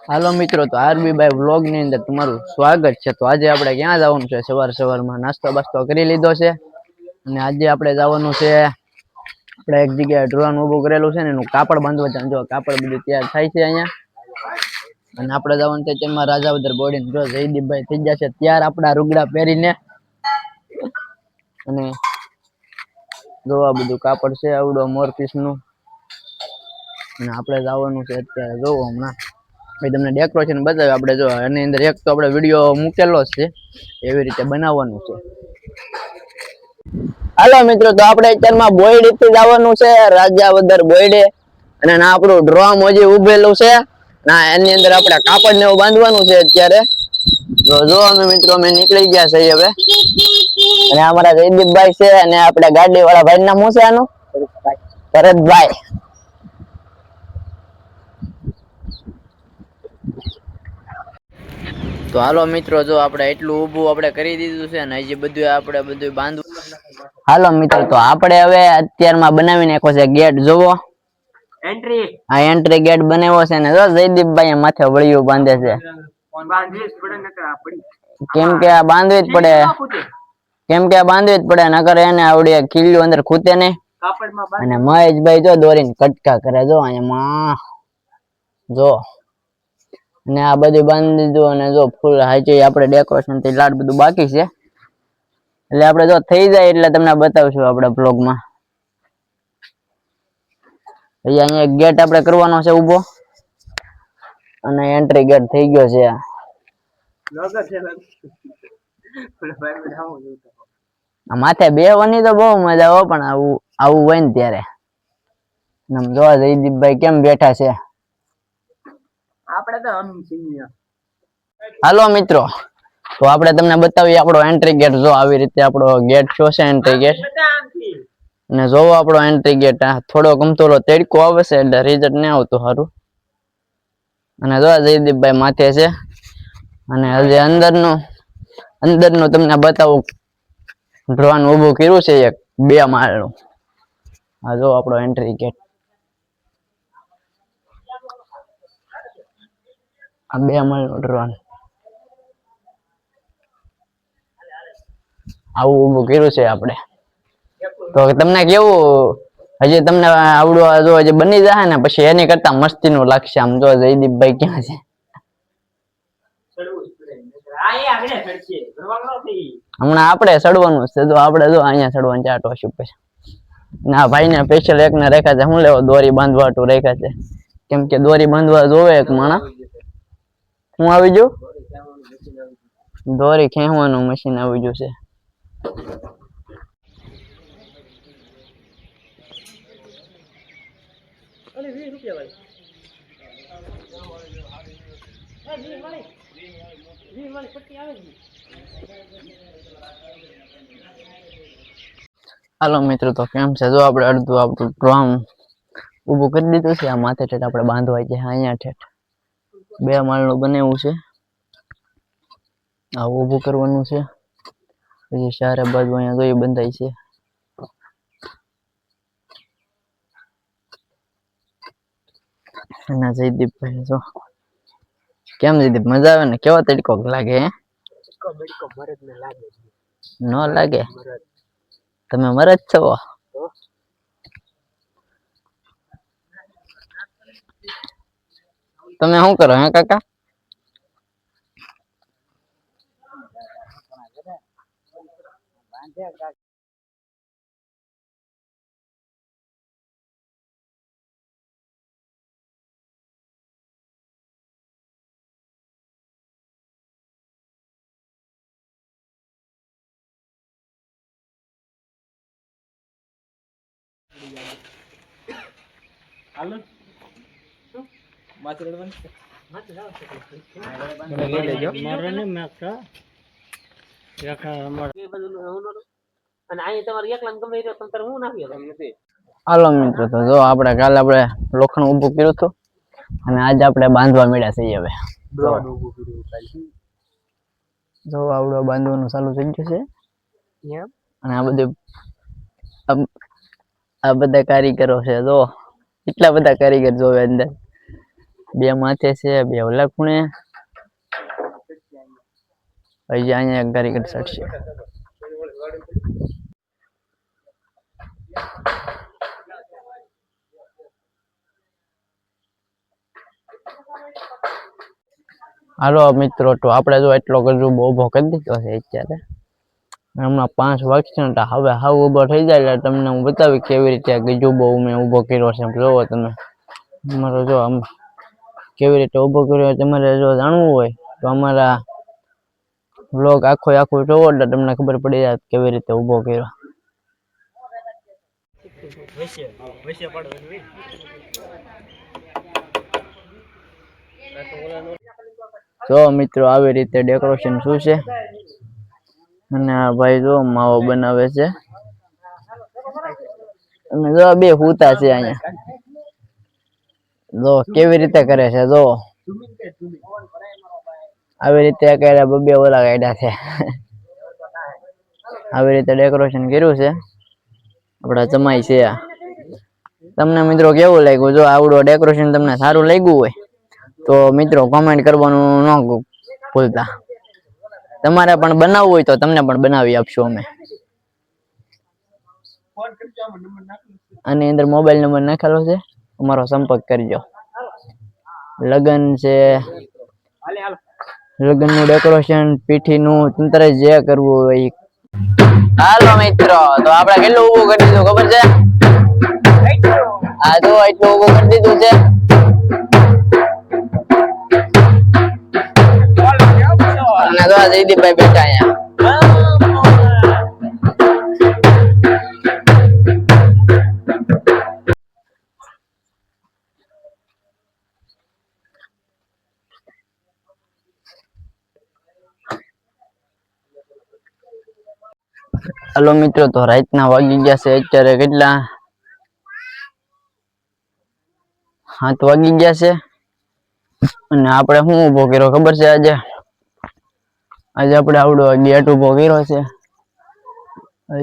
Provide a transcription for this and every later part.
હાલો મિત્રો, તો RB by vlog ની અંદર તમારું સ્વાગત છે। તો આજે આપણે ક્યાં જવાનું છે? સવારમાં નાસ્તો બાસ્તો કરી લીધો છે અને આજે આપણે જવાનું છે। આપણે એક જગ્યાએ ડ્રોન ઊભું કરેલું છે ને એનું કાપડ બાંધવા જવાનું। જો કાપડ બધું તૈયાર થાય છે અહીંયા, અને આપણે જવાનું છે તેમાં રાજાવદર બોડીને જો જયદીપભાઈ થઈ ગયા છે ત્યાર આપણા રૂગડા પહેરીને। અને જો આ બધું કાપડ છે આવડો મોરપીસ નું, અને આપણે જવાનું છે અત્યારે જોવો હમણાં ભાઈ તમને ડેકોરેશન બતાવે આપણે। જો એની અંદર એક તો આપણે વિડીયો મૂકેલો જ છે, એવી રીતે બનાવવાનું છે। હાલો મિત્રો, તો આપણે અત્યારમાં બોયડી થી જવાનું છે, રાજાવદર બોયડે। અને ના આપણું ડ્રોમ હજી ઉભેલું છે ના, એની અંદર આપણે કાપડ ને એવું બાંધવાનું છે અત્યારે। જો અમે મિત્રો અમે નીકળી ગયા છે હવે, અને અમારા જયદીપભાઈ છે અને આપણે ગાડી વાળા ભાઈ નામ શું છે આનું? ભરતભાઈ। તો હાલો મિત્રો, જો આપણે એટલું ઊભું આપણે કરી દીધું છે ને હજી બધું આપણે બધું બાંધવું। હાલો મિત્રો, તો આપણે હવે અત્યારમાં બનાવી નાખ્યો છે ગેટ। જોવો એન્ટ્રી, આ એન્ટ્રી ગેટ બનાવ્યો છે ને જો જયદીપભાઈ માથે વળિયું બાંધે છે। કેમ કે આ બાંધવી જ પડે, નકર એને આવડી ખીલ્યું અંદર ખૂતે નહીં। અને મહેશભાઈ જો દોરીને કટકા કરે, જો અહીંયા જો, ને આ બધું બાંધી દીધું। અને જો ફૂલ હાચી આપણે ડેકોરેશન થી લાડ બધું બાકી છે, એટલે આપણે જો થઈ જાય એટલે તમને બતાવશું આપણે બ્લોગમાં। અહીંયા ગેટ આપણે કરવાનો છે ઊભો, અને એન્ટ્રી ગેટ થઈ ગયો છે। માથે બેહવાની તો બહુ મજા આવે, પણ આવું હોય ને ત્યારે। જો જયદીપભાઈ કેમ બેઠા છે, આપણે તો હાલો મિત્રો, તો આપણે તમને બતાવીએ આપણો એન્ટ્રી ગેટ। જો આવી રીતે આપણો ગેટ શો છે, એન્ટ્રી ગેટ। અને જોવો આપણો એન્ટ્રી ગેટ, થોડો ગમતોલો તડકો આવે છે એટલે રિઝલ્ટ નહીં આવતું સારું। અને જો જયદીપભાઈ માથે છે, અને હજી અંદરનું તમને બતાવું। ડ્રોન ઊભું કર્યું છે એક 2 માળનું। આ જો આપણો એન્ટ્રી ગેટ, આ 2 માળનું ડ્રોન આવું ઊભું કર્યું છે આપણે। તો તમને કેવું, હજી તમને આવડું જો હજી બની જાય ને પછી એની કરતા મસ્તી નું લાગશે। આમ જો જયદીપભાઈ ક્યાં છે, હમણાં આપણે ચડવાનું છે। તો આપણે જો અહીંયા ચડવાનું છે આટો પછી ના ભાઈ ને સ્પેશિયલ એક ને રેખા છે, શું લેવો દોરી બાંધવા હાટુ રેખા છે, કેમ કે દોરી બાંધવા જોવે એક માણસ। હું આવી ગયું, દોરી ખેંચવાનું મશીન આવી ગયું છે। હાલો મિત્રો, તો કેમ છે? જો આપણે અડધું આપણું ડ્રોમ ઊભું કરી દીધું છે। આ માથે ઠેઠ આપણે બાંધવા છે, અહીંયા ઠેઠ 2 માળનું બનાવ્યું છે। આ ઊભું કરવાનું છે, પછી ચારે બાજુ અહીંયા જોઈ બંધાય છે। અને જયદીપભાઈ જો કેમ જયદીપ મજા આવે ને? કેવો તડકો લાગે? હે ન લાગે? તમે મરદ છો? તમે શું કરો હે કાકા? હાલો માથે રડવાનું છે, માથે જાવ છે મને લઈ લેજો મારે ને મેકા રેખા અમાર એ બધું અને અહીં તમારે એકલા ગમે રહ્યો તમ તાર હું નાખ્યો તમને નથી। હાલો મિત્રો, તો જો આપણે કાલે આપણે લોખંડ ઊભું કર્યું હતું, અને આજે આપણે બાંધવા મળ્યા છીએ। હવે ડ્રોન ઊભું કર્યું કાલે, જો આવડો બાંધવાનું ચાલુ થઈ ગયું છે। અને આ બધા કારીગરો છે, જો એટલા બધા કારીગર જોવે અંદર। બે માથે છે, બે ઓલા ખૂણે, હજી અહીંયા એક ગારી કરી શકશે. હાલો મિત્રો, તો આપણે જો એટલો ગજુબો ઉભો કરી દીધો છે અત્યારે. હમણાં 5 વાગશે ને હવે હાવ ઉભો થઈ જાય એટલે તમને હું બતાવી કેવી રીતે ગજુબો મેં ઉભો કર્યો છે. જોવો તમે અમારો, જો આમ કેવી રીતે ઉભો કર્યો તમારે જો જાણવું હોય તો અમારા વ્લોગ આખો જોવો એટલે તમને ખબર પડી જાય કેવી રીતે ઉભો કર્યો. જો મિત્રો આવી રીતે ડેકોરેશન શું છે, અને આ ભાઈ જો માવો બનાવે છે, અને જો બે હુતા છે અહીંયા. જો કેવી રીતે કરે છે, જો આવી રીતે કર્યા બે ઓલા કાઢ્યા છે. આવી રીતે ડેકોરેશન કર્યું છે આપડા જમાઈ છે. તમને મિત્રો કેવું લાગ્યું? જો આવડું ડેકોરેશન તમને સારું લાગ્યું હોય તો મિત્રો કોમેન્ટ કરવાનું ન ભૂલતા. તમારે પણ બનાવવું હોય તો તમને પણ બનાવી આપશું અમે. આની અંદર મોબાઈલ નંબર નાખેલો છે, અમારો સંપર્ક કરજો. લગન છે, લગન નું ડેકોરેશન, પીઠી નું, તમારે જે કરવું હોય. હાલો મિત્રો, તો આપણે કેટલું ઉભું કરી દીધું ખબર છે? આ જો એટલું ઉભું કરી દીધું છે. અને તો જયદીપભાઈ બેઠા અહીંયા. હાલો મિત્રો, તો રાતના વાગી ગયા છે અત્યારે કેટલા? 7 વાગી ગયા છે. અને આપણે શું ઉભો કર્યો ખબર છે? આજે આપણે આવડો ગેટ ઉભો કર્યો છે.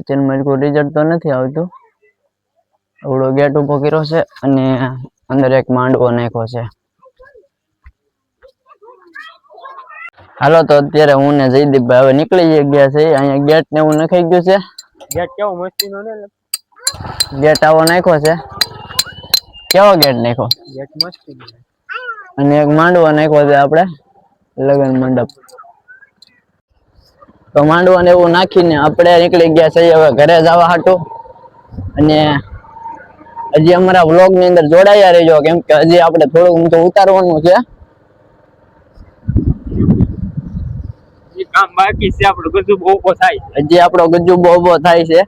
ચેનલ રિઝલ્ટ તો નથી આવતું. આવડો ગેટ ઉભો કર્યો છે અને અંદર એક માંડવો નાખ્યો છે. હાલો, તો અત્યારે હું ને જયદીપભાઈ હવે નીકળી ગયા છે. અહીંયા ગેટ ને એવું નખાઈ ગયું છે. ગેટ કેવો મસ્તીનો ને, ગેટ આવો નાખ્યો છે. કેવો ગેટ નાખ્યો? ગેટ મસ્તી. અને એક માંડવો નાખ્યો છે આપણે લગન મંડપ. તો માંડવો ને એવું નાખીને આપણે નીકળી ગયા છે હવે ઘરે જવા હાટું. અને હજી અમારા વ્લોગ ની અંદર જોડાયા રહેજો, કેમ કે હજી આપણે થોડુંક તો ઉતારવાનું છે. કામ બાકી છે, આપણો ગજુબો ઉભો થાય. હજી આપણો ગજુબો ઉભો થાય છે,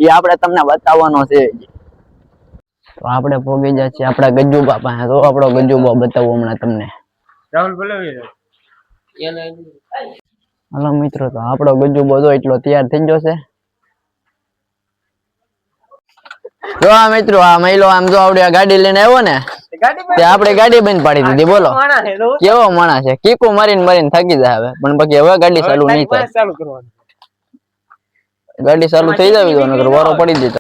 એ આપણે તમને બતાવવાનો છે. તો આપણે પોગી જાય છે આપણા ગજુબા પાસે. તો આપણો ગજુબો બતાવું હમણાં તમને. રાહુલ બોલાવી. હાલો મિત્રો, તો આપણો ગજુબો જો એટલો તૈયાર થઈ ગયો છે. જો આ મિત્રો, આ મહિલો આમ જો આવડી ગાડી લઈને આવ્યો ને, તે આપણે ગાડી બંધ પાડી દીધી. બોલો કેવો માણસ છે. કીકુ મારીને થાકી જાય હવે, પણ બાકી હવે ગાડી ચાલુ નહીં થાય. ગાડી ચાલુ થઈ જાવી તો નકર વારો પડી દીધો.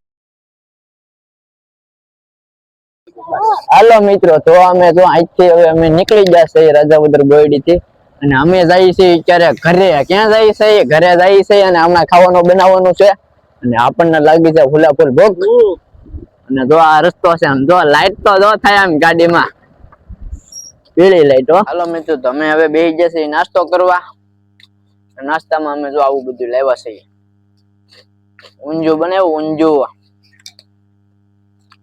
હાલો મિત્રો, તો અમે જો આજથી હવે અમે નીકળી ગયા છે રાજાવદર ગોયડી થી. અને અમે જઈએ છીએ અત્યારે ઘરે. ક્યાં જઈએ છીએ? ઘરે જઈએ છીએ. અને હમણાં ખાવાનું બનાવવાનું છે. અને આપણને લાગી છે ફૂલાફૂલ ભૂખ. અને જો આ રસ્તો છે, આમ જો લાઈટ તો જો થાય આમ ગાડીમાં પીળી લાઈટ. હાલો મિત્રો, તો અમે હવે બેસી જશે નાસ્તો કરવા. નાસ્તામાં અમે જો આવું બધું લાવ્યા છીએ. ઊંધિયું બનાવ્યું, ઊંધિયું.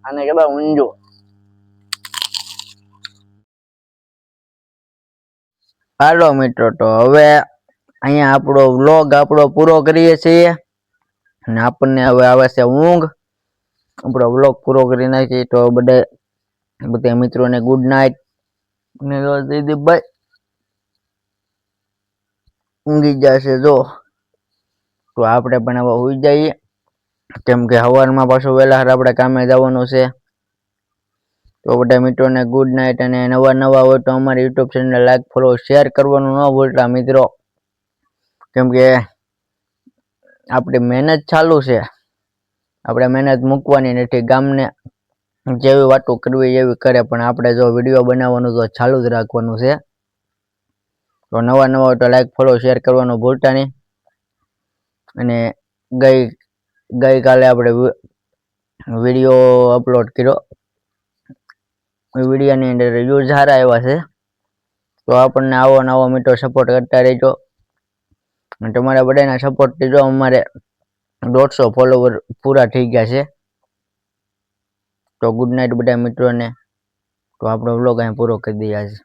આને કહેવાય ઊંધિયું. હાલો મિત્રો, તો હવે અહીંયા આપણો વ્લોગ પૂરો કરીએ છીએ. અને આપણને હવે આવે છે ઊંઘ. આપણો વ્લોગ પૂરો કરી નાખીએ. તો બધા મિત્રોને ગુડ નાઇટ. અને જયદીપભાઈ ઊંઘી જશે જો. તો આપણે પણ હવે સુઈ જઈએ, કેમ કે સવારમાં પાછું વહેલા આપણે કામે જવાનું છે. તો બધા મિત્રોને ગુડ નાઇટ. અને નવા હોય તો અમારી YouTube channel like, follow, share કરવાનું ન ભૂલતા મિત્રો, કેમ કે આપણી મહેનત ચાલુ છે. આપણે મહેનત મૂકવાની નથી. ગામને જેવી વાતો કરવી એવી કરે, પણ આપણે જો વિડીયો બનાવવાનું તો ચાલુ જ રાખવાનું છે. તો નવા નવા તો લાઈક ફોલો શેર કરવાનું ભૂલતા નહીં. અને ગઈકાલે આપણે વિડીયો અપલોડ કર્યો. વિડીયોની અંદર વ્યૂઝ સારા આવ્યા છે. તો આપણને આવો નવો મિત્રો સપોર્ટ કરતા રહેજો. અને તમારા બધાના સપોર્ટથી જો અમારે 150 ફોલોવર પૂરા થઈ ગયા છે. તો ગુડ નાઇટ બધા મિત્રોને. તો આપણો વ્લોગ અહીં પૂરો કરી દઈએ આજે.